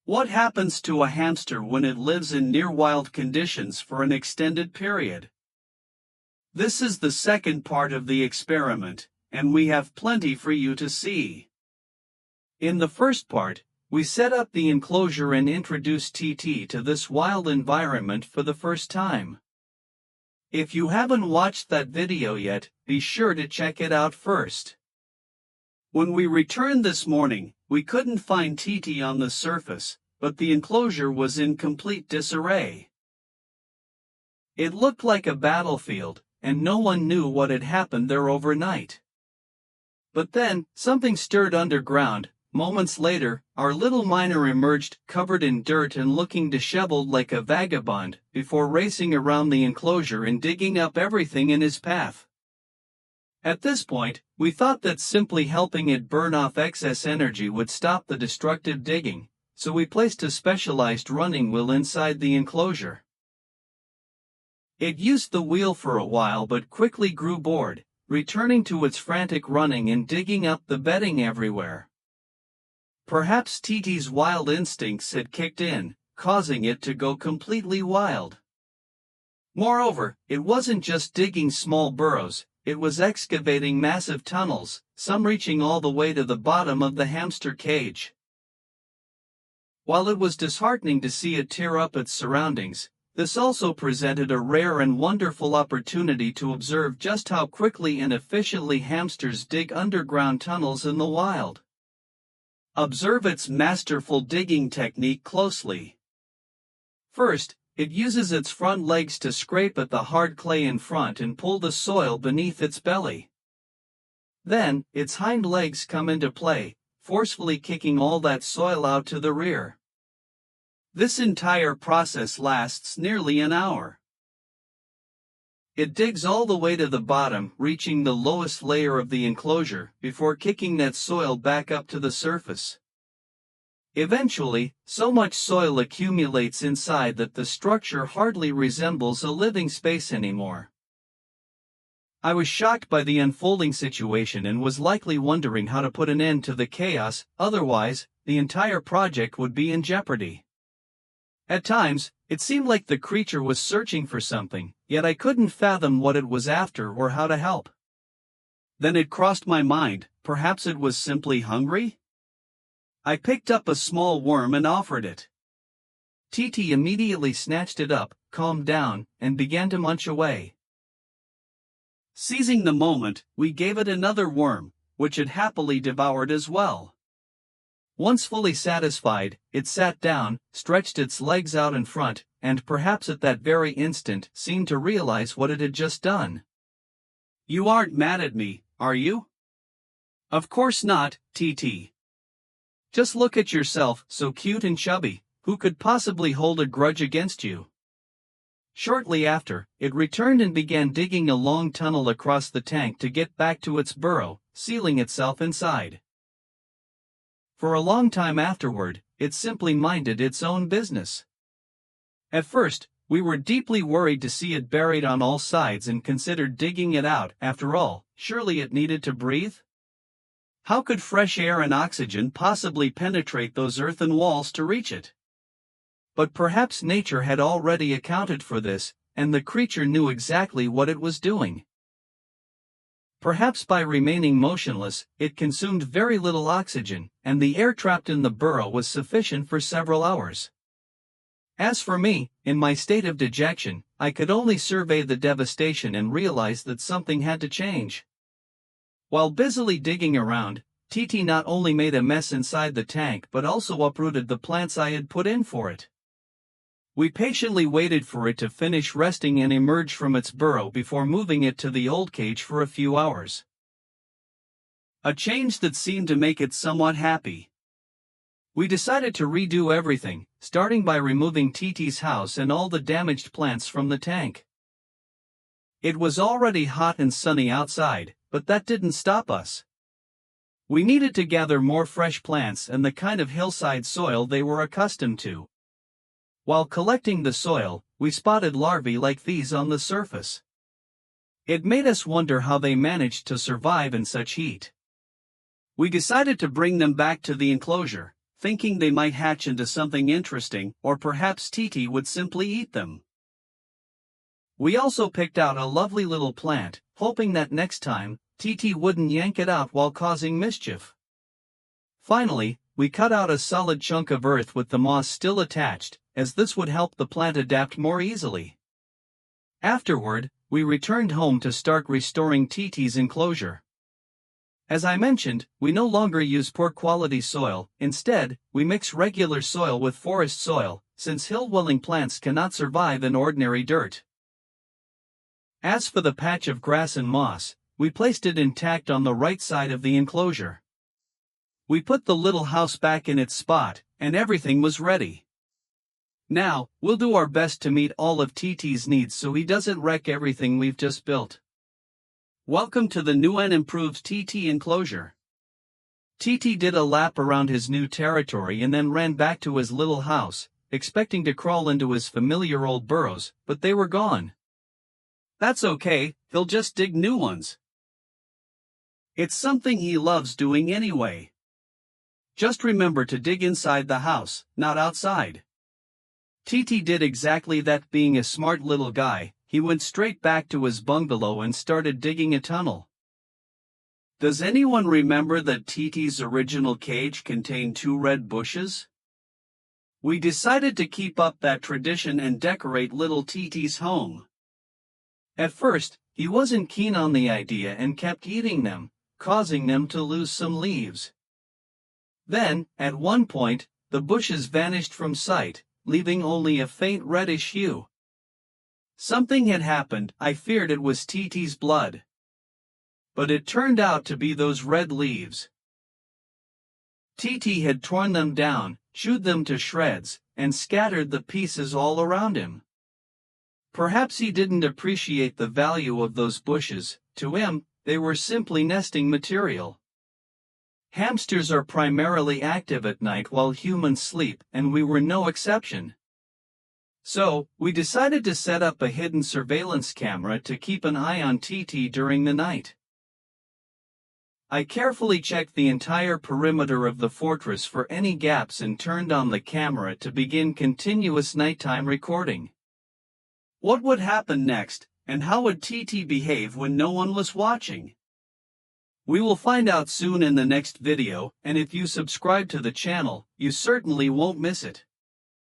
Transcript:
What happens to a hamster when it lives in near-wild conditions for an extended period? This is the second part of the experiment, and we have plenty for you to see. In the first part, we set up the enclosure and introduced TT to this wild environment for the first time. If you haven't watched that video yet, be sure to check it out first. When we returned this morning, we couldn't find TT on the surface, but the enclosure was in complete disarray. It looked like a battlefield, and no one knew what had happened there overnight. But then, something stirred underground. Moments later, our little miner emerged, covered in dirt and looking disheveled like a vagabond, before racing around the enclosure and digging up everything in his path. At this point, we thought that simply helping it burn off excess energy would stop the destructive digging, so we placed a specialized running wheel inside the enclosure. It used the wheel for a while but quickly grew bored, returning to its frantic running and digging up the bedding everywhere. Perhaps TT's wild instincts had kicked in, causing it to go completely wild. Moreover, it wasn't just digging small burrows, it was excavating massive tunnels, some reaching all the way to the bottom of the hamster cage. While it was disheartening to see it tear up its surroundings, this also presented a rare and wonderful opportunity to observe just how quickly and efficiently hamsters dig underground tunnels in the wild. Observe its masterful digging technique closely. First, it uses its front legs to scrape at the hard clay in front and pull the soil beneath its belly. Then, its hind legs come into play, forcefully kicking all that soil out to the rear. This entire process lasts nearly an hour. It digs all the way to the bottom, reaching the lowest layer of the enclosure, before kicking that soil back up to the surface. Eventually, so much soil accumulates inside that the structure hardly resembles a living space anymore. I was shocked by the unfolding situation and was likely wondering how to put an end to the chaos, otherwise, the entire project would be in jeopardy. At times, it seemed like the creature was searching for something, yet I couldn't fathom what it was after or how to help. Then it crossed my mind, perhaps it was simply hungry? I picked up a small worm and offered it. TT immediately snatched it up, calmed down, and began to munch away. Seizing the moment, we gave it another worm, which it happily devoured as well. Once fully satisfied, it sat down, stretched its legs out in front, and perhaps at that very instant seemed to realize what it had just done. You aren't mad at me, are you? Of course not, TT. Just look at yourself, so cute and chubby, who could possibly hold a grudge against you? Shortly after, it returned and began digging a long tunnel across the tank to get back to its burrow, sealing itself inside. For a long time afterward, it simply minded its own business. At first, we were deeply worried to see it buried on all sides and considered digging it out. After all, surely it needed to breathe? How could fresh air and oxygen possibly penetrate those earthen walls to reach it? But perhaps nature had already accounted for this, and the creature knew exactly what it was doing. Perhaps by remaining motionless, it consumed very little oxygen, and the air trapped in the burrow was sufficient for several hours. As for me, in my state of dejection, I could only survey the devastation and realize that something had to change. While busily digging around, TT not only made a mess inside the tank but also uprooted the plants I had put in for it. We patiently waited for it to finish resting and emerge from its burrow before moving it to the old cage for a few hours. A change that seemed to make it somewhat happy. We decided to redo everything, starting by removing TT's house and all the damaged plants from the tank. It was already hot and sunny outside, but that didn't stop us. We needed to gather more fresh plants and the kind of hillside soil they were accustomed to. While collecting the soil, we spotted larvae like these on the surface. It made us wonder how they managed to survive in such heat. We decided to bring them back to the enclosure, thinking they might hatch into something interesting, or perhaps TT would simply eat them. We also picked out a lovely little plant, hoping that next time, TT wouldn't yank it out while causing mischief. Finally, we cut out a solid chunk of earth with the moss still attached, as this would help the plant adapt more easily. Afterward, we returned home to start restoring TT's enclosure. As I mentioned, we no longer use poor quality soil. Instead, we mix regular soil with forest soil, since hill-dwelling plants cannot survive in ordinary dirt. As for the patch of grass and moss, we placed it intact on the right side of the enclosure. We put the little house back in its spot, and everything was ready. Now, we'll do our best to meet all of TT's needs so he doesn't wreck everything we've just built. Welcome to the new and improved TT enclosure. TT did a lap around his new territory and then ran back to his little house, expecting to crawl into his familiar old burrows, but they were gone. That's okay, he'll just dig new ones. It's something he loves doing anyway. Just remember to dig inside the house, not outside. TT did exactly that. Being a smart little guy, he went straight back to his bungalow and started digging a tunnel. Does anyone remember that TT's original cage contained 2 red bushes? We decided to keep up that tradition and decorate little TT's home. At first, he wasn't keen on the idea and kept eating them, causing them to lose some leaves. Then, at one point, the bushes vanished from sight, leaving only a faint reddish hue. Something had happened. I feared it was TT's blood. But it turned out to be those red leaves. TT had torn them down, chewed them to shreds, and scattered the pieces all around him. Perhaps he didn't appreciate the value of those bushes. To him, they were simply nesting material. Hamsters are primarily active at night while humans sleep, and we were no exception. So, we decided to set up a hidden surveillance camera to keep an eye on TT during the night. I carefully checked the entire perimeter of the fortress for any gaps and turned on the camera to begin continuous nighttime recording. What would happen next, and how would TT behave when no one was watching? We will find out soon in the next video, and if you subscribe to the channel, you certainly won't miss it.